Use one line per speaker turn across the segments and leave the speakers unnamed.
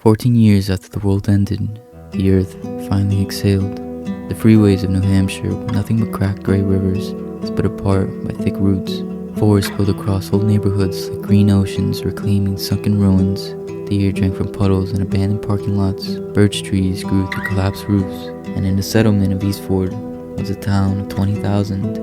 14 years after the world ended, the earth finally exhaled. The freeways of New Hampshire were nothing but cracked gray rivers, split apart by thick roots. Forests spilled across whole neighborhoods like green oceans reclaiming sunken ruins. Deer drank from puddles in abandoned parking lots. Birch trees grew through collapsed roofs. And in the settlement of Eastford was a town of 20,000.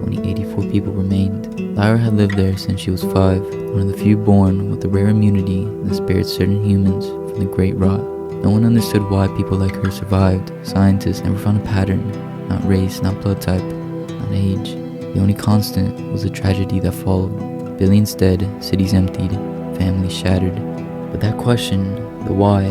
Only 84 people remained. Lira had lived there since she was 5, one of the few born with the rare immunity that spared certain humans from the Great Rot. No one understood why people like her survived. Scientists never found a pattern, not race, not blood type, not age. The only constant was the tragedy that followed. Billions dead, cities emptied, families shattered. But that question, the why,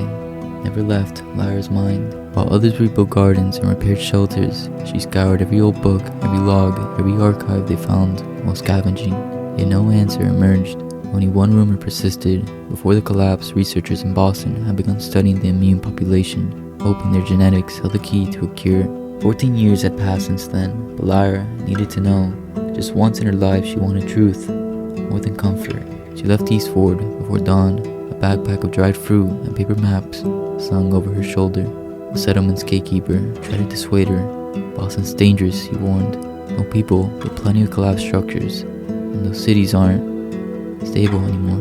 never left Lira's mind. While others rebuilt gardens and repaired shelters, she scoured every old book, every log, every archive they found while scavenging. Yet no answer emerged. Only one rumor persisted. Before the collapse, researchers in Boston had begun studying the immune population, hoping their genetics held the key to a cure. 14 years had passed since then, but Lira needed to know. Just once in her life she wanted truth, more than comfort. She left Eastford before dawn, a backpack of dried fruit and paper maps slung over her shoulder. The settlement's gatekeeper tried to dissuade her. Boston's dangerous, he warned. No people, but plenty of collapsed structures. And those cities aren't stable anymore.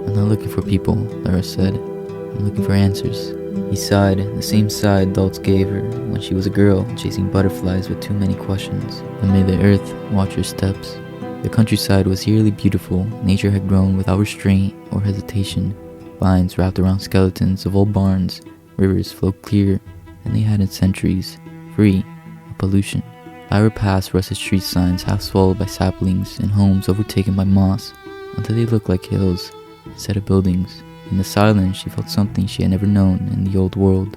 I'm not looking for people, Lira said. I'm looking for answers. He sighed, the same sigh adults gave her when she was a girl, chasing butterflies with too many questions. And may the earth watch her steps. The countryside was eerily beautiful. Nature had grown without restraint or hesitation. Vines wrapped around skeletons of old barns. Rivers flowed clear, and they hadn't centuries, free of pollution. Lira passed rusted street signs half swallowed by saplings and homes overtaken by moss, until they looked like hills instead of buildings. In the silence, she felt something she had never known in the old world.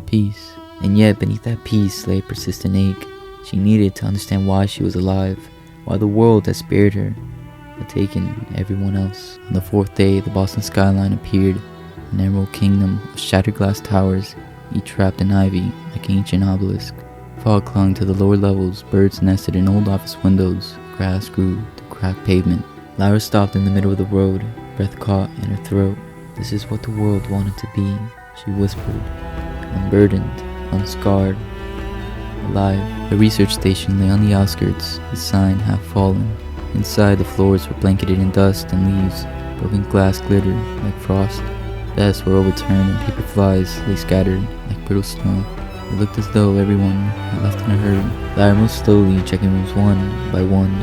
Peace. And yet, beneath that peace lay a persistent ache. She needed to understand why she was alive, why the world had spared her, but taken everyone else. On the 4th day, the Boston skyline appeared, an emerald kingdom of shattered glass towers, each wrapped in ivy like an ancient obelisk. Fog clung to the lower levels, birds nested in old office windows, grass grew to cracked pavement. Lira stopped in the middle of the road, breath caught in her throat. This is what the world wanted to be, she whispered. Unburdened, unscarred, alive. The research station lay on the outskirts, its sign half fallen. Inside, the floors were blanketed in dust and leaves. Broken glass glittered like frost. Desks were overturned and paper flies lay scattered like brittle snow. It looked as though everyone had left in a hurry. Lira moved slowly, checking rooms one by one.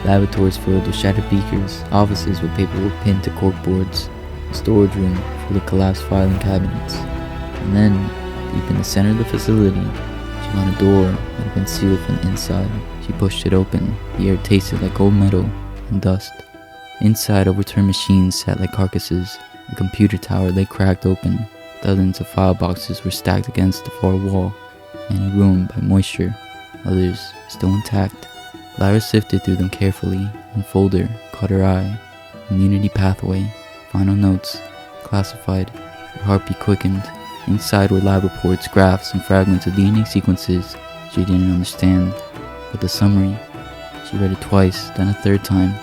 Lavatories filled with shattered beakers, offices with paperwork pinned to corkboards, a storage room full of collapsed filing cabinets. And then, deep in the center of the facility, she found a door that had been sealed from the inside. She pushed it open. The air tasted like old metal and dust. Inside, overturned machines sat like carcasses. The computer tower lay cracked open. Dozens of file boxes were stacked against the far wall, many ruined by moisture, others still intact. Lira sifted through them carefully. One folder caught her eye. Immunity pathway. Final notes. Classified. Her heartbeat quickened. Inside were lab reports, graphs, and fragments of DNA sequences she didn't understand. But the summary, she read it twice, then a third time,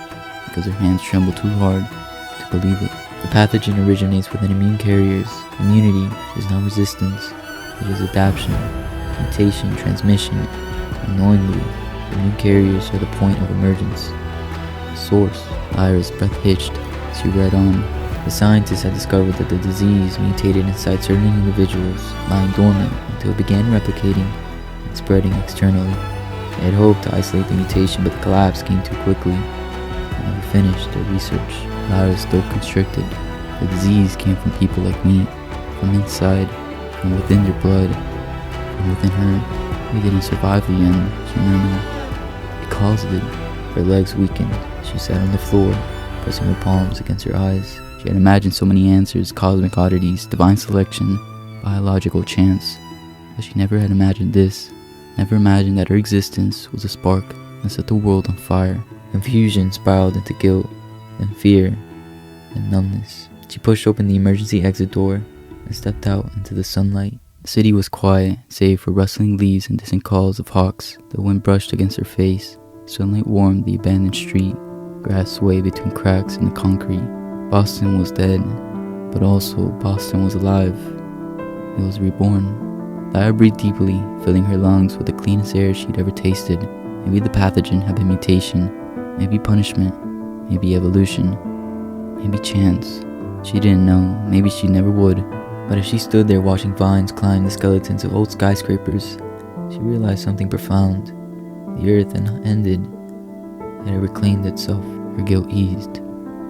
because her hands trembled too hard to believe it. The pathogen originates within immune carriers. Immunity is not resistance, it is adaptation, mutation, transmission. Unknowingly, immune carriers are the point of emergence. The source. Lira's breath hitched as she read on. The scientists had discovered that the disease mutated inside certain individuals, lying dormant until it began replicating and spreading externally. They had hoped to isolate the mutation, but the collapse came too quickly. They never finished their research. Lira's throat constricted. The disease came from people like me, from inside, from within their blood, from within her. We didn't survive the end, she murmured. Because of it, her legs weakened. She sat on the floor, pressing her palms against her eyes. She had imagined so many answers, cosmic oddities, divine selection, biological chance. But she never had imagined this. Never imagined that her existence was a spark that set the world on fire. Confusion spiraled into guilt, then fear, then numbness. She pushed open the emergency exit door and stepped out into the sunlight. The city was quiet, save for rustling leaves and distant calls of hawks. The wind brushed against her face. Sunlight warmed the abandoned street. Grass swayed between cracks in the concrete. Boston was dead. but also Boston was alive. It was reborn. Lyra breathed deeply, filling her lungs with the cleanest air she'd ever tasted. Maybe the pathogen had been mutation, maybe punishment, maybe evolution, maybe chance. She didn't know, maybe she never would. But as she stood there watching vines climb the skeletons of old skyscrapers, she realized something profound. The earth had not ended. It had reclaimed itself. Her guilt eased,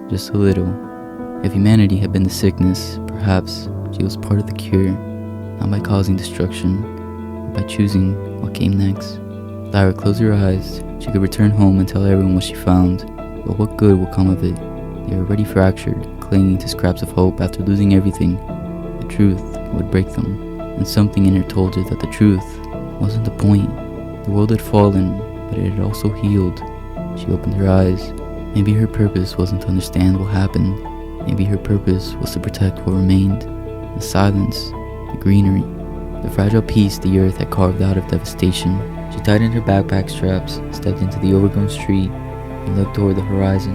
just a little. If humanity had been the sickness, perhaps she was part of the cure. Not by causing destruction, but by choosing what came next. Lyra closed her eyes. She could return home and tell everyone what she found, but what good would come of it? They were already fractured, clinging to scraps of hope after losing everything. The truth would break them, and something in her told her that the truth wasn't the point. The world had fallen, but it had also healed. She opened her eyes. Maybe her purpose wasn't to understand what happened. Maybe her purpose was to protect what remained. The silence, the greenery, the fragile peace the earth had carved out of devastation. She tightened her backpack straps, stepped into the overgrown street, and looked toward the horizon.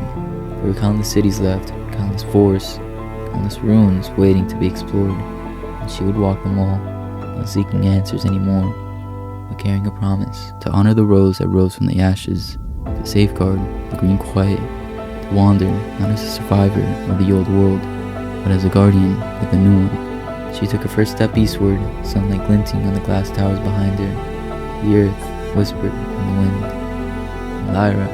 There were countless cities left, countless forests, countless ruins waiting to be explored, and she would walk them all, not seeking answers anymore, but carrying a promise to honor the rose that rose from the ashes, to safeguard the green quiet, to wander not as a survivor of the old world, but as a guardian of the new one. She took her first step eastward, sunlight glinting on the glass towers behind her. The earth whispered in the wind, and Lyra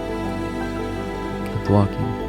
kept walking.